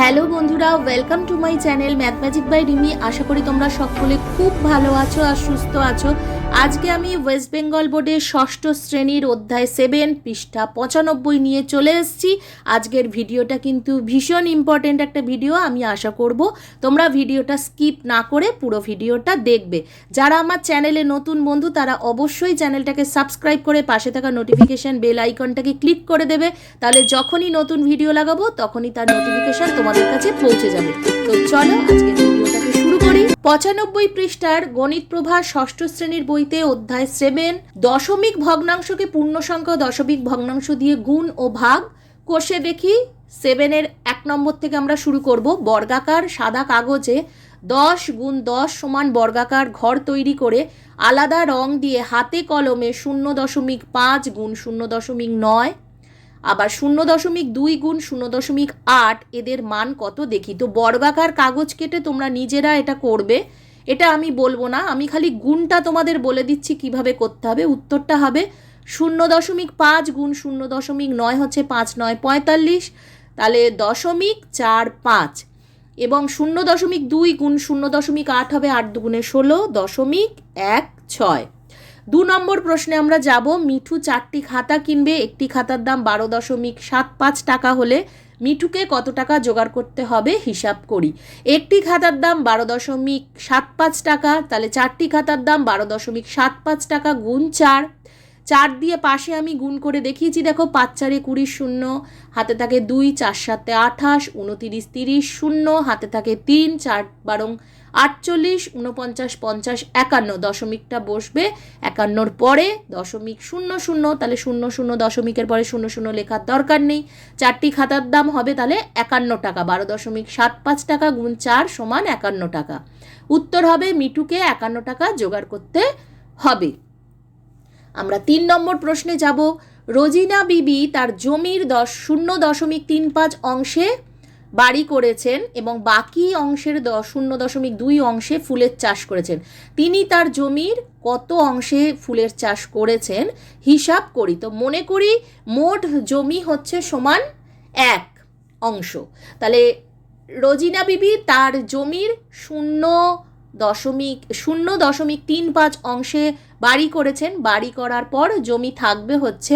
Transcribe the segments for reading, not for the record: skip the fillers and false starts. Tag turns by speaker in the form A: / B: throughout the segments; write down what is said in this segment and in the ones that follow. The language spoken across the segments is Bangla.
A: হ্যালো বন্ধুরা, welcome to my channel math magic by Rimi. আশা করি তোমরা সকলে খুব ভালো আছো আর সুস্থ আছো। আজকে আমি ওয়েস্ট বেঙ্গল বোর্ডের ষষ্ঠ শ্রেণীর অধ্যায় 7 পৃষ্ঠা 95 নিয়ে চলে এসেছি। আজকের ভিডিওটা কিন্তু ভীষণ ইম্পর্টেন্ট একটা ভিডিও। আমি আশা করব তোমরা ভিডিওটা স্কিপ না করে পুরো ভিডিওটা দেখবে। যারা আমার চ্যানেলে নতুন বন্ধু তারা অবশ্যই চ্যানেলটাকে সাবস্ক্রাইব করে পাশে থাকা নোটিফিকেশান বেল আইকনটাকে ক্লিক করে দেবে। তাহলে যখনই নতুন ভিডিও লাগাবো তখনই তার নোটিফিকেশান তোমাদের কাছে পৌঁছে যাবে। তো চলো আজকের ভিডিওটাকে শুরু করি। 95 পৃষ্ঠার গণিত প্রভা ষষ্ঠ শ্রেণীর বইতে অধ্যায় 7 দশমিক ভগ্নাংশকে পূর্ণ সংখ্যা ও দশমিক ভগ্নাংশ দিয়ে গুণ ও ভাগ কষে দেখি। 7-এর 1 নম্বর থেকে আমরা শুরু করব। বর্গাকার সাদা কাগজে 10 গুণ 10 সমান বর্গাকার ঘর তৈরি করে আলাদা রং দিয়ে হাতে কলমে 0.5 গুণ 0.9 আবার 0.2 গুণ 0.8 এদের মান কত দেখি। তো বর্গাকার কাগজ কেটে তোমরা নিজেরা এটা করবে, এটা আমি বলবো না, আমি খালি গুণটা তোমাদের বলে দিচ্ছি কিভাবে করতে হবে। উত্তরটা হবে 0.5 গুণ 0.9 হচ্ছে 5 9 45, তাহলে 0.45 এবং 0.2 গুণ 0.8 হবে 8 দুগুণে 16 0.16। 2 নম্বর প্রশ্নে আমরা যাব। মিঠু 4টি খাতা কিনবে, একটি খাতার দাম 12.75 টাকা হলে মিঠুকে কত টাকা জোগাড় করতে হবে হিসাব করি। একটি খাতার দাম 12.75 টাকা, তাহলে 4টি খাতার দাম 12.75 টাকা গুণ 4। 4 দিয়ে পাশে আমি গুণ করে দেখিয়েছি, দেখো 5 4 20 0, হাতে থাকে 2, 4 7 28, 29 30 0, হাতে থাকে 3, 4 12 48, 49 50 51, দশমিকটা বসবে 51-র পরে 0.00, তাহলে 00 দশমিকের পরে 00 লেখার দরকার নেই। 4টি খাতার দাম হবে তাহলে 51 টাকা, 12.75 টাকা গুণ 4 সমান 51 টাকা। উত্তর হবে মিঠুকে 51 টাকা জোগাড় করতে হবে। আমরা 3 নম্বর প্রশ্নে যাব। রোজিনা বিবি তার জমির 0.35 অংশে বাড়ি করেছেন এবং বাকি অংশের 0.2 অংশে ফুলের চাষ করেছেন। তিনি তার জমির কত অংশে ফুলের চাষ করেছেন হিসাব করি। তো মনে করি মোট জমি হচ্ছে সমান 1 অংশ, তাহলে রোজিনা বিবি তার জমির 0.35 অংশে বাড়ি করেছেন। বাড়ি করার পর জমি থাকবে হচ্ছে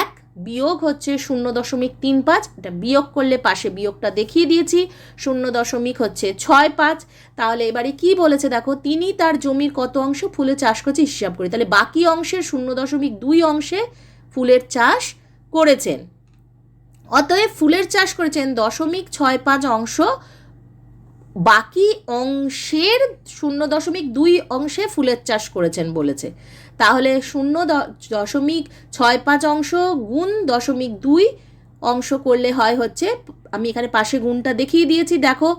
A: 1 বিয়োগ হচ্ছে 0.35, এটা বিয়োগ করলে পাশে বিয়োগটা দেখিয়ে দিয়েছি, 0.65। তাহলে এবারে কি বলেছে দেখো, তিনি তার জমির কত অংশ ফুলের চাষ করেছে হিসাব করি। তাহলে বাকি অংশের 0.2 অংশে ফুলের চাষ করেছেন। অতএব ফুলের চাষ করেছেন 0.65 অংশ, বাকি অংশের 0.2 অংশে ফুলের চাষ করেছেন বলেছে। তাহলে 0.65 অংশ গুণ 0.2 অংশ করলে হয় হচ্ছে, আমি এখানে পাশে গুণটা দেখিয়ে দিয়েছি, দেখো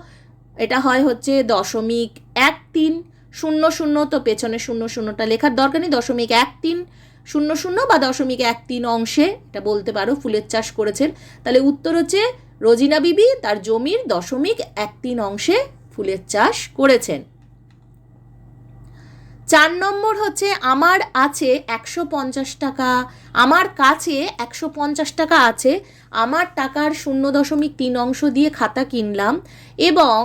A: এটা হয় হচ্ছে 0.13। 00 তো পেছনে 00টা লেখার দরকার নেই, 0.1300 বা 0.13 অংশে এটা বলতে পারো ফুলের চাষ করেছেন। তাহলে উত্তর হচ্ছে রোজিনা বিবি তার জমির 0.13 অংশে ফুলের চাষ করেছেন। 4 নম্বর হচ্ছে আমার আছে 150 টাকা, আমার কাছে 150 টাকা আছে, আমার টাকার 0.3 অংশ দিয়ে খাতা কিনলাম এবং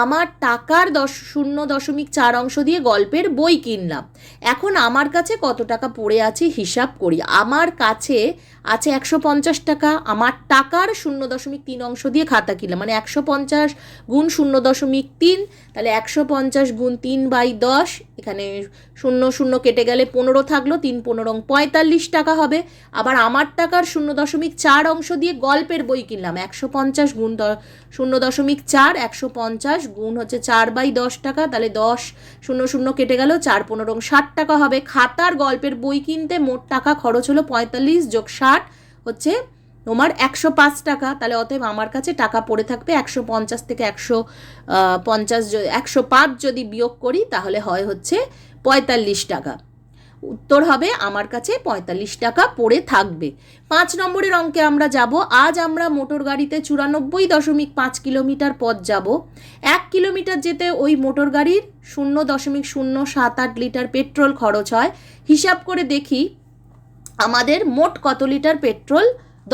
A: আমার টাকার 0.4 অংশ দিয়ে গল্পের বই কিনলাম। এখন আমার কাছে কত টাকা পড়ে আছে হিসাব করি। আমার কাছে আছে 150 টাকা, আমার টাকার 0.3 অংশ দিয়ে খাতা কিনলাম, মানে 150 গুণ 0.3, তাহলে 150 গুণ 3/10, এখানে 0 কেটে গেলে 15 থাকলো, 3 15 45 টাকা হবে। আবার আমার টাকার 0.4 অংশ দিয়ে গল্পের বই কিনলাম, 150 গুণ 0.4, 150 গুণ হচ্ছে 4/10 টাকা, তাহলে 10 0 কেটে গেল, 4 15 60 টাকা হবে। খাতার গল্পের বই কিনতে মোট টাকা খরচ হলো 45 যোগ 60 হচ্ছে তোমার 105 টাকা। তাহলে অতএব আমার কাছে টাকা পড়ে থাকবে 150 থেকে 105 যদি বিয়োগ করি তাহলে হয় হচ্ছে 45 টাকা। উত্তর হবে আমার কাছে 45 টাকা পড়ে থাকবে। 5 নম্বরের অঙ্কে আমরা যাব। আজ আমরা মোটর গাড়িতে 94.5 কিলোমিটার পথ যাব। 1 কিলোমিটার যেতে ওই মোটর গাড়ির 0.078 লিটার পেট্রোল খরচ হয়। হিসাব করে দেখি আমাদের মোট কত লিটার পেট্রোল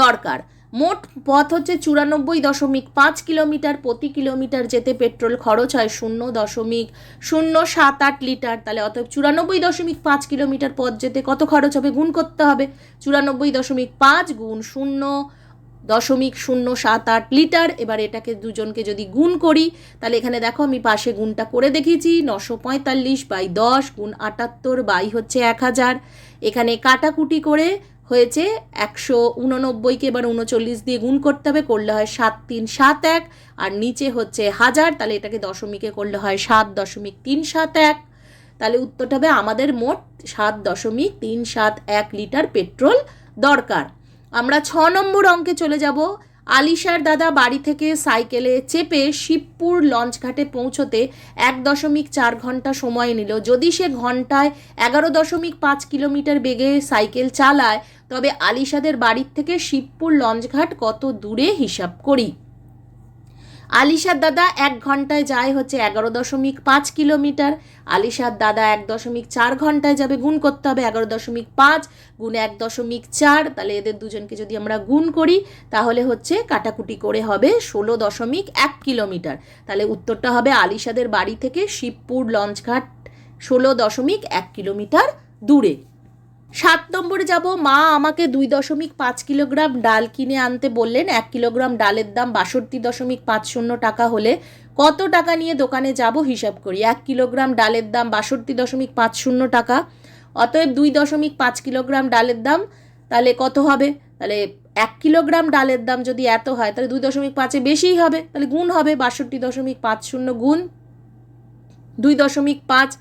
A: দরকার। মোট পথ হচ্ছে 94.5 কিলোমিটার। প্রতি কিলোমিটার যেতে পেট্রোল খরচ হয় 0.078 লিটার। তাহলে অতএব 94.5 কিলোমিটার পথ যেতে কত খরচ হবে গুণ করতে হবে। 94.5 গুণ 0.078 লিটার। এবার এটাকে দুজনকে যদি গুণ করি তাহলে এখানে দেখো আমি পাশে গুণটা করে দেখিয়েছি। 945/10 গুণ 78 বাই হচ্ছে 1000। এখানে কাটাকুটি করে হয়েছে 189কে এবার 39 দিয়ে গুণ করতে হবে, করলে হয় 7371। আর নিচে হচ্ছে 1000, তাহলে এটাকে দশমিকে করলে হয় 7.371। তাহলে উত্তরটা হবে আমাদের মোট 7.371 লিটার পেট্রোল দরকার। আমরা 6 নম্বর অঙ্কে চলে যাব। আলিশার দাদা বাড়ি থেকে সাইকেলে চেপে শিবপুর লঞ্চঘাটে পৌঁছতে 1.4 ঘন্টা সময় নিল। যদি সে ঘন্টায় 11.5 কিলোমিটার বেগে সাইকেল চালায় তবে আলিশাদের বাড়ির থেকে শিবপুর লঞ্চঘাট কত দূরে হিসাব করি। আলিশার দাদা 1 ঘন্টায় যায় হচ্ছে 11.5 কিলোমিটার। আলিশার দাদা 1.4 ঘন্টায় যাবে, গুণ করতে হবে 11.5 গুণ 1.4। তাহলে এদের দুজনকে যদি আমরা গুণ করি তাহলে হচ্ছে কাটাকুটি করে হবে 16.1 কিলোমিটার। তাহলে উত্তরটা হবে আলিশাদের বাড়ি থেকে শিবপুর লঞ্চঘাট 16.1 কিলোমিটার দূরে। 7 নম্বরে যাব। মা আমাকে 2.5 কিলোগ্রাম ডাল কিনে আনতে বললেন। 1 কিলোগ্রাম ডালের দাম 62.50 টাকা হলে কত টাকা নিয়ে দোকানে যাব হিসাব করি। 1 কিলোগ্রাম ডালের দাম 62.50 টাকা। অতএব 2.5 কিলোগ্রাম ডালের দাম তাহলে কত হবে, তাহলে 1 কিলোগ্রাম ডালের দাম যদি এত হয় তাহলে 2.5 বেশিই হবে, তাহলে গুণ হবে 62.50 গুণ 2.5।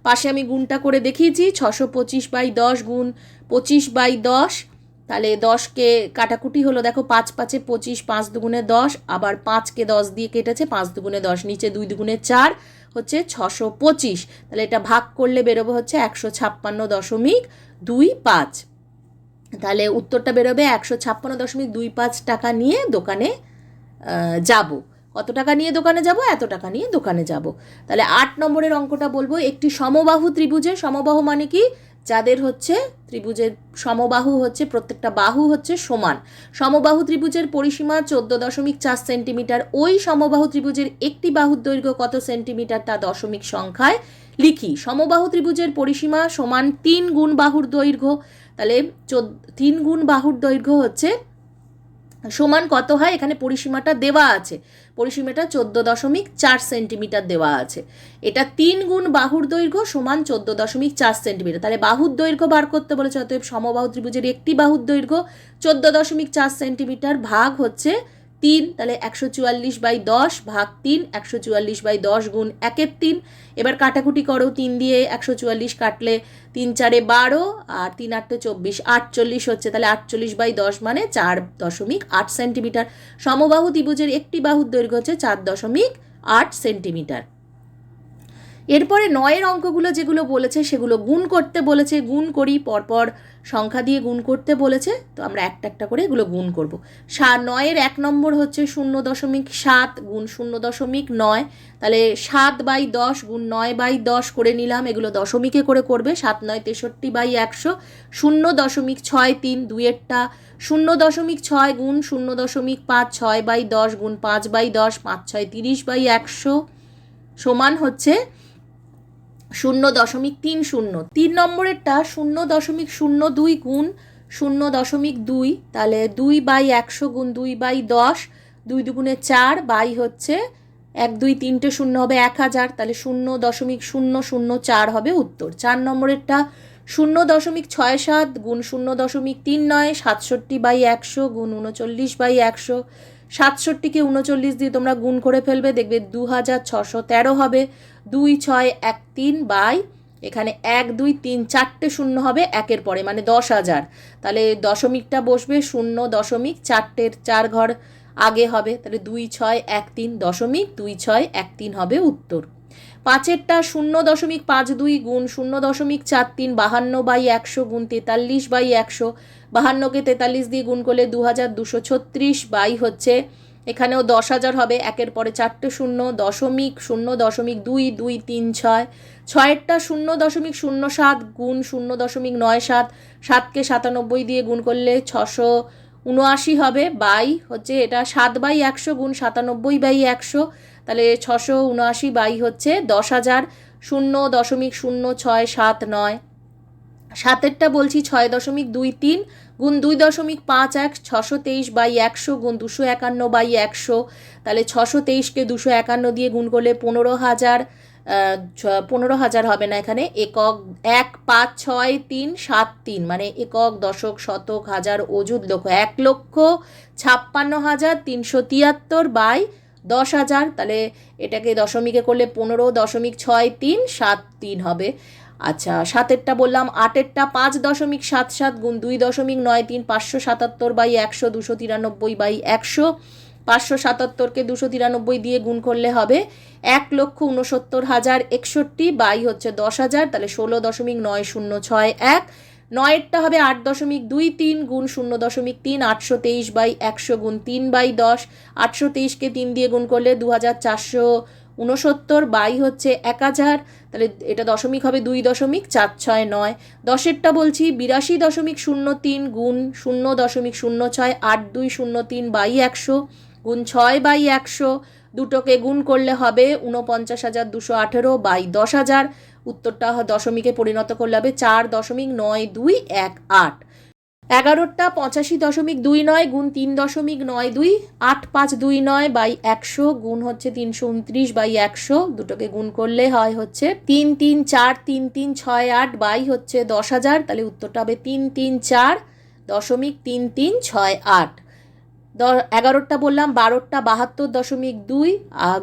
A: পাশে আমি গুণটা করে দেখিয়েছি। 625/10 গুণ 25/10। তাহলে 10কে কাটাকুটি হলো, দেখো 5 5 25, 5 দুগুণে 10, আবার 5কে 10 দিয়ে কেটেছে, 5 দুগুণে 10, নিচে 2 দুগুণে 4 হচ্ছে 625। তাহলে এটা ভাগ করলে বেরোবে হচ্ছে 156.25। তাহলে উত্তরটা বেরোবে 156.25 টাকা নিয়ে দোকানে যাব। কত টাকা নিয়ে দোকানে যাব, এত টাকা নিয়ে দোকানে যাব। তাহলে 8 নম্বরের অঙ্কটা বলবো। একটি সমবাহু ত্রিভুজের, সমবাহু মানে কি, যাদের হচ্ছে ত্রিভুজের সমবাহু হচ্ছে প্রত্যেকটা বাহু হচ্ছে সমান। সমবাহু ত্রিভুজের পরিসীমা 14.4 সেন্টিমিটার। ওই সমবাহু ত্রিভুজের একটি বাহুর দৈর্ঘ্য কত সেন্টিমিটার তা দশমিক সংখ্যায় লিখি। সমবাহু ত্রিভুজের পরিসীমা সমান 3 গুণ বাহুর দৈর্ঘ্য। তাহলে 3 গুণ বাহুর দৈর্ঘ্য হচ্ছে সমান কত হয়, এখানে পরিসীমাটা দেওয়া আছে, পরিসীমাটা 14.4 সেন্টিমিটার দেওয়া আছে। এটা 3 গুণ বাহুর দৈর্ঘ্য সমান 14.4 সেন্টিমিটার। তাহলে বাহুর দৈর্ঘ্য বার করতে বলেছে, অতএব সমবাহু ত্রিভুজের একটি বাহুর দৈর্ঘ্য 14.4 সেন্টিমিটার ভাগ হচ্ছে 3। তাহলে 144/10 ভাগ 3, 144/10 গুণ 1/3। এবার কাটাকুটি করো, 3 দিয়ে 144 কাটলে 3 4 12 আর 3 8 24, 48 হচ্ছে। তাহলে 48/10 মানে 4.8 সেন্টিমিটার। সমবাহু ত্রিভুজের একটি বাহুর দৈর্ঘ্য হচ্ছে 4.8 সেন্টিমিটার। এরপরে 9 অঙ্কগুলো যেগুলো বলেছে সেগুলো গুণ করতে বলেছে। গুণ করি, পরপর সংখ্যা দিয়ে গুণ করতে বলেছে, তো আমরা একটা একটা করে এগুলো গুণ করব। 9-এর 1 নম্বর হচ্ছে 0.7 গুণ 0.9। তাহলে 7/10 গুণ 9/10 করে নিলাম, এগুলো দশমিকে করে করবে। 7 9 63/100। 0.63 2-এরটা 0.6 গুণ 0.5 6/10 গুণ 5/10, 5 6 30/100 সমান হচ্ছে 0.30। 3 নম্বরেরটা 0.02 গুণ 0.2, তাহলে 2/100 গুণ 2/10, 2 দুগুণে 4 বাই হচ্ছে 1 2 3টে শূন্য হবে 1000, তাহলে 0.004 হবে উত্তর। 4 নম্বরেরটা 0.67 গুণ 0.39, 67/100 গুণ 39/100। 67কে 39 দিয়ে তোমরা গুণ করে ফেলবে, দেখবে 2613 হবে। 2 6 1 3 বাই এখানে 1 2 3 4টে শূন্য হবে 1-এর পরে, মানে 10,000। তাহলে দশমিকটা বসবে 0.4-এর 4 ঘর আগে হবে, তাহলে 2 6 1 3 দশমিক 2 6 1 3 হবে উত্তর। 5-এরটা 0.52 গুণ 0.43 52/100 গুণ 43/100। 52কে 43 দিয়ে গুণ করলে 2236 বাই হচ্ছে এখানেও 10,000 হবে, 1-এর পরে 4টে শূন্য, দশমিক 0.2 2 3 6। 6-এরটা 0.07 গুণ 0.97, 7কে 97 দিয়ে গুণ করলে 79 হবে, বাই হচ্ছে এটা 7/100 গুণ 97/100, তাহলে 679 বাই হচ্ছে 10,000, 0.0679। সাতেরটা বলছি 6.23 গুণ 2.51, 623/100 গুণ 251/100, তাহলে 623কে 251 দিয়ে গুণ করলে 15,000, 15,000 হবে না এখানে, একক 1,5,6,3,7,3 মানে একক, দশক, শতক, হাজার, অযুত, লক্ষ, 1,56,373 বাই 10,000, তাহলে এটাকে দশমিকে করলে 15.6373 হবে। আচ্ছা, সাতেরটা বললাম। আটেরটা 5.77 গুণ 2.93, 577/100, 293/100, 577কে 293 দিয়ে গুণ করলে হবে 1,69,061 বাই হচ্ছে 10,000, তাহলে 16.9061। নয়েরটা হবে 8.23 গুণ 0.3, 823/100 গুণ 3/10, 823কে 3 দিয়ে গুণ করলে 2,469 বাই হচ্ছে 1,000, তাহলে এটা দশমিক হবে 2.469। দশেরটা বলছি 82.03 গুণ 0.06 8203 বাই 100 গুণ 6/100, দুটোকে গুণ করলে হবে 49,218 বাই 10,000। উত্তরটা দশমিকে পরিণত করলে হবে 4.9218। 11টা 85.29 গুণ 3.92, 8529 বাই 100 গুণ হচ্ছে 329/100, দুটোকে গুণ করলে হয় হচ্ছে 3343368 বাই হচ্ছে 10,000, তাহলে উত্তরটা হবে 334.3368। 11টা বললাম। 12টা 72.2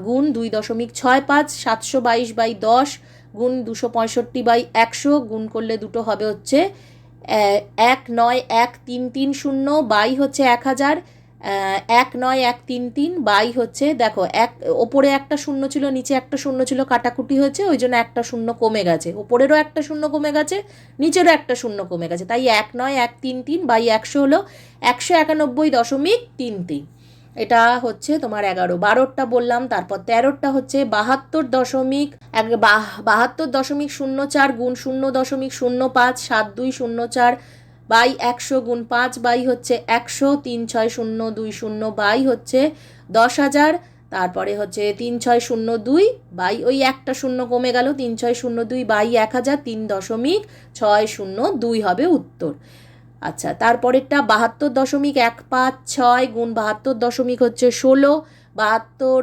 A: গুণ 2.65, 722/10 গুণ 265/100 গুণ করলে দুটো হবে হচ্ছে 191,330 বাই হচ্ছে 1,000, 191,330 বাই হচ্ছে, দেখো এক ওপরে একটা শূন্য ছিল, নিচে একটা শূন্য ছিল, কাটাকুটি হয়েছে, ওই জন্য একটা শূন্য কমে গেছে, ওপরেরও একটা শূন্য কমে গেছে, নিচেরও একটা শূন্য কমে গেছে, তাই 191,330 বাই 100 হলো 191.33। এটা হচ্ছে তোমার 11। 12টা বললাম। তারপর 13টা হচ্ছে 72.04 গুণ 0.05 7204 বাই 100 গুণ 5 বাই হচ্ছে 100, 36020 বাই হচ্ছে 10,000, তারপরে হচ্ছে 3602 বাই ওই একটা শূন্য কমে গেল, 3602 বাই 1,000, 3.602 হবে উত্তর। আচ্ছা, তারপরেরটা 72.156 গুণ 72 হচ্ছে 16, 72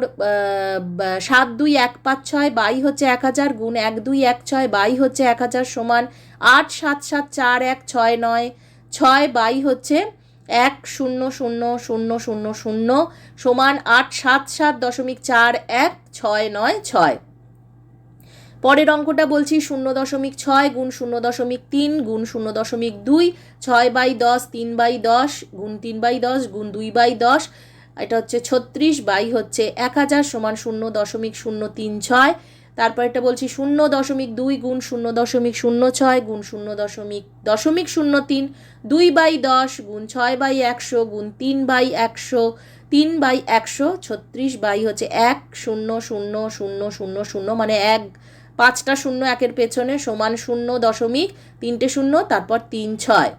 A: 72156 বাই হচ্ছে 1,000 গুণ 1216 বাই হচ্ছে 1,000 সমান 8774169 বাই হচ্ছে 1,000,000 সমান 877.4169। পরের অঙ্কটা বলছি 0.6 গুণ 0.3 গুণ 0.2, 6/10 3/10 গুণ 3/10 গুণ 2/10, এটা হচ্ছে 36 বাই হচ্ছে 1,000 সমান 0.036। তারপর এটা বলছি 0.2 গুণ 0.06 গুণ 0.003 2/10 গুণ 6/100 গুণ 3/100 3/100, 36 বাই হচ্ছে 1,000,000 মানে 5টা শূন্য একের পেছনে সমান 0.30 তারপর 36।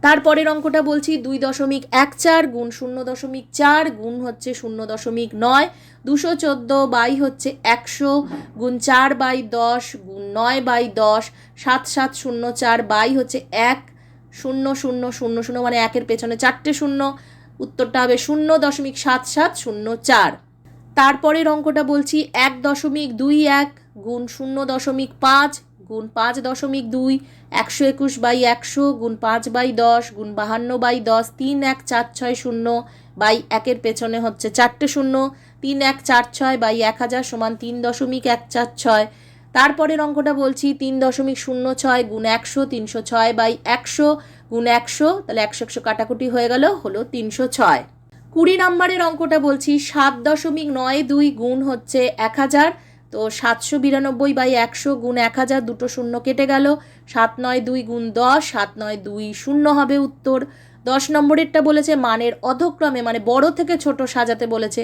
A: তারপরের অঙ্কটা বলছি 2.14 গুণ 0.4 গুণ হচ্ছে 0.9, 214 বাই হচ্ছে 100 গুণ 4/10 গুণ 9/10, 7704 বাই হচ্ছে 1,000,000 মানে একের পেছনে 4টে শূন্য, উত্তরটা হবে 0.7704। তারপরের অঙ্কটা বলছি 1.21 গুণ 0.5 গুণ 5.2, 121/100 গুণ 5/10 গুণ 52/10, 31460 বাই একের পেছনে হচ্ছে 4টে শূন্য, 3146 বাই 1,000 সমান 3.146। তারপরের অঙ্কটা বলছি 3.06 গুণ 100, 306 বাই 100 গুণ 100, তাহলে 100 কাটাকুটি হয়ে গেল, হলো 306। 20 নম্বরের অঙ্কটা বলছি 7.92 গুণ হচ্ছে 1,000, তো 792/100 গুণ 1,000, দুটো শূন্য কেটে গেল, 792 গুণ 10, 792 হবে উত্তর। 10 নম্বরেরটা বলেছে মানের অধক্রমে মানে বড় থেকে ছোট সাজাতে বলেছে।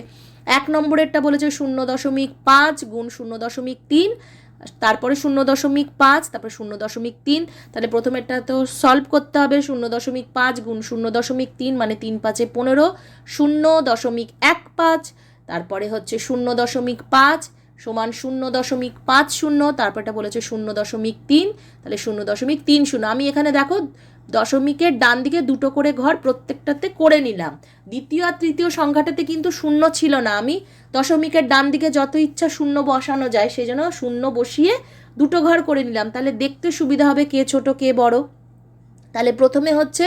A: 1 নম্বরেরটা বলেছে 0.5 গুণ 0.3 তারপরে 0.5, তারপরে 0.3। তাহলে প্রথমেরটা তো সলভ করতে হবে। 0.5 গুণ 0.3 মানে 3 5 15, 0.15। তারপরে হচ্ছে 0.5 সমান 0.50, তারপরটা বলেছে 0.3, তাহলে 0.30। আমি এখানে দেখো দশমিকের ডান দিকে দুটো করে ঘর প্রত্যেকটাতে করে নিলাম। দ্বিতীয় আর তৃতীয় সংখ্যাটাতে কিন্তু শূন্য ছিল না, আমি দশমিকের ডান দিকে যত ইচ্ছা শূন্য বসানো যায় সেই জন্য শূন্য বসিয়ে দুটো ঘর করে নিলাম, তাহলে দেখতে সুবিধা হবে কে ছোট কে বড়। তাহলে প্রথমে হচ্ছে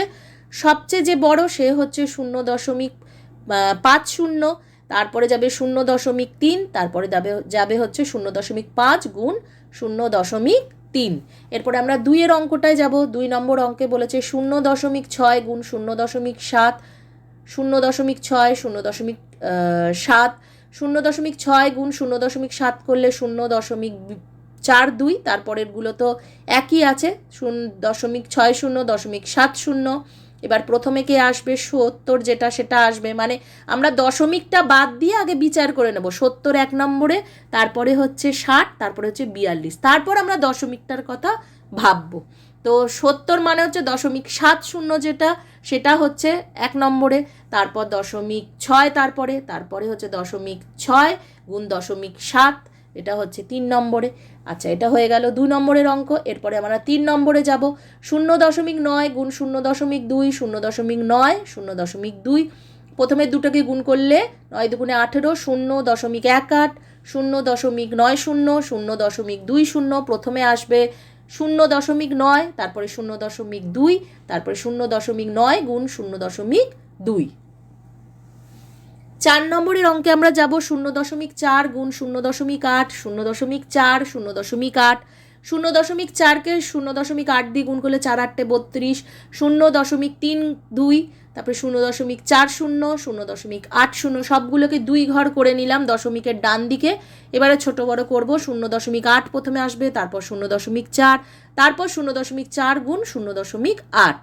A: সবচেয়ে যে বড় সে হচ্ছে 0.50, তারপরে যাবে 0.3, তারপরে যাবে হচ্ছে 0.5 গুণ 0.3। এরপরে আমরা 2-এর অঙ্কটায় যাব। 2 নম্বর অঙ্কে বলেছে 0.6 গুণ 0.7, 0.6 0.7, 0.6 গুণ 0.7 করলে 0.42। তারপরেরগুলো তো একই আছে, 0.60 0.70। এবার প্রথমে কে আসবে 70, যেটা সেটা আসবে, মানে আমরা দশমিকটা বাদ দিয়ে আগে বিচার করে নেব। 70 1 নম্বরে, তারপরে হচ্ছে 60, তারপরে হচ্ছে 42, তারপর আমরা দশমিকটার কথা ভাববো। তো 70 মানে হচ্ছে 0.70, যেটা সেটা হচ্ছে 1 নম্বরে, তারপর 0.6, তারপরে হচ্ছে 0.6 গুণ 0.7, এটা হচ্ছে 3 নম্বরে। আচ্ছা, এটা হয়ে গেল 2 নম্বরের অঙ্ক। এরপরে আমরা 3 নম্বরে যাব। 0.9 গুণ 0.2, 0.9 0.2। প্রথমে দুটোকে গুণ করলে 9 দুগুণে 18, 0.18, 0.90, 0.20। প্রথমে আসবে 0.9, তারপরে 0.2, তারপরে 0.9 গুণ 0.2। 4 নম্বরের অঙ্কে আমরা যাব। 0.4 গুণ 0.8, 0.4 0.8, 0.4কে 0.8 দিয়ে গুণ করলে 4 8 32, 0.32, তারপরে 0.40, 0.80, সবগুলোকে 2 ঘর করে নিলাম দশমিকের ডান দিকে। এবারে ছোট বড় করব। 0.8 প্রথমে আসবে, তারপর 0.4, তারপর 0.4 গুণ 0.8।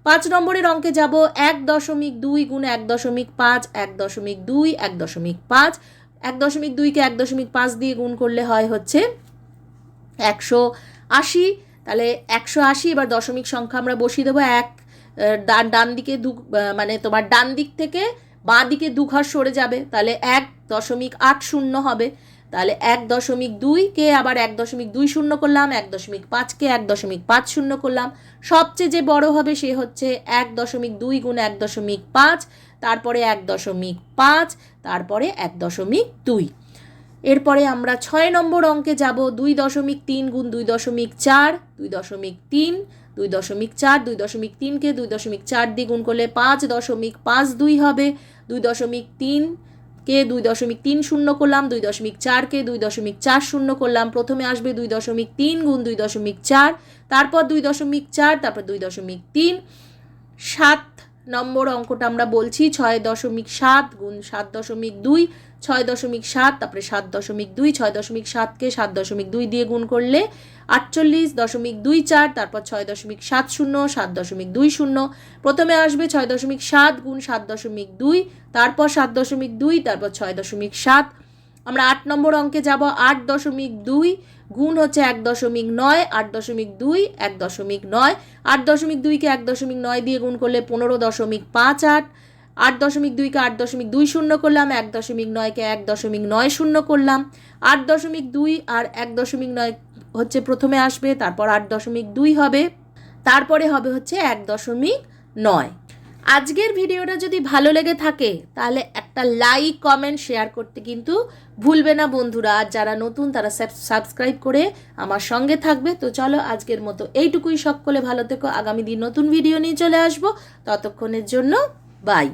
A: 5 নম্বরের অঙ্কে যাব। 1.2 গুণ 1.5, 1.2, 1.5, 1.2কে 1.5 দিয়ে গুণ করলে হয় হচ্ছে 180। তাহলে 180। এবার দশমিক সংখ্যা আমরা বসিয়ে দেবো। ডান দিকে মানে তোমার ডান দিক থেকে বাঁ দিকে 2 ঘর সরে যাবে, তাহলে 1.80 হবে। তাহলে 1.2কে আবার 1.20 করলাম, 1.5কে 1.50 করলাম। সবচেয়ে যে বড় হবে সে হচ্ছে 1.2 গুণ 1.5, তারপরে 1.5, তারপরে 1.2। এরপরে আমরা 6 নম্বর অঙ্কে যাব। 2.3 গুণ 2.4, 2.3, 2.4, 2.3কে 2.4 দিয়ে গুণ করলে 5.52 হবে। 2.3কে 2.30 করলাম, 2.4কে 2.40 করলাম। প্রথমে আসবে 2.3 গুণ 2.4, তারপর 2.4, তারপর 2.3। 7 নম্বর অঙ্কটা আমরা বলছি। 6.7 গুণ 7.2, 6.7, তারপরে 7.2, 6.7কে 7.2 দিয়ে গুণ করলে 48.24, তারপর 6.70, 7.20। প্রথমে আসবে 6.7 গুণ 7.2, তারপর 7.2, তারপর 6.7। আমরা 8 নম্বর অঙ্কে যাব। 8.2 গুণ হচ্ছে 1.9, 8.2 1.9, 8.2কে 1.9 দিয়ে গুণ করলে 15.58, 8.2কে 8.20 করলাম, 1.9কে 1.90 করলাম। 8.2 আর 1.9 হচ্ছে প্রথমে আসবে, তারপর 8.2 হবে, তারপরে হবে হচ্ছে 1.9। আজকের ভিডিওটা যদি ভালো লেগে থাকে তাহলে একটা লাইক কমেন্ট শেয়ার করতে কিন্তু ভুলবে না বন্ধুরা। আর যারা নতুন তারা সাবস্ক্রাইব করে আমার সঙ্গে থাকবে। তো চলো আজকের মতো এইটুকুই। সকলে ভালো থেকো। আগামী দিন নতুন ভিডিও নিয়ে চলে আসবো। ততক্ষণের জন্য বাই।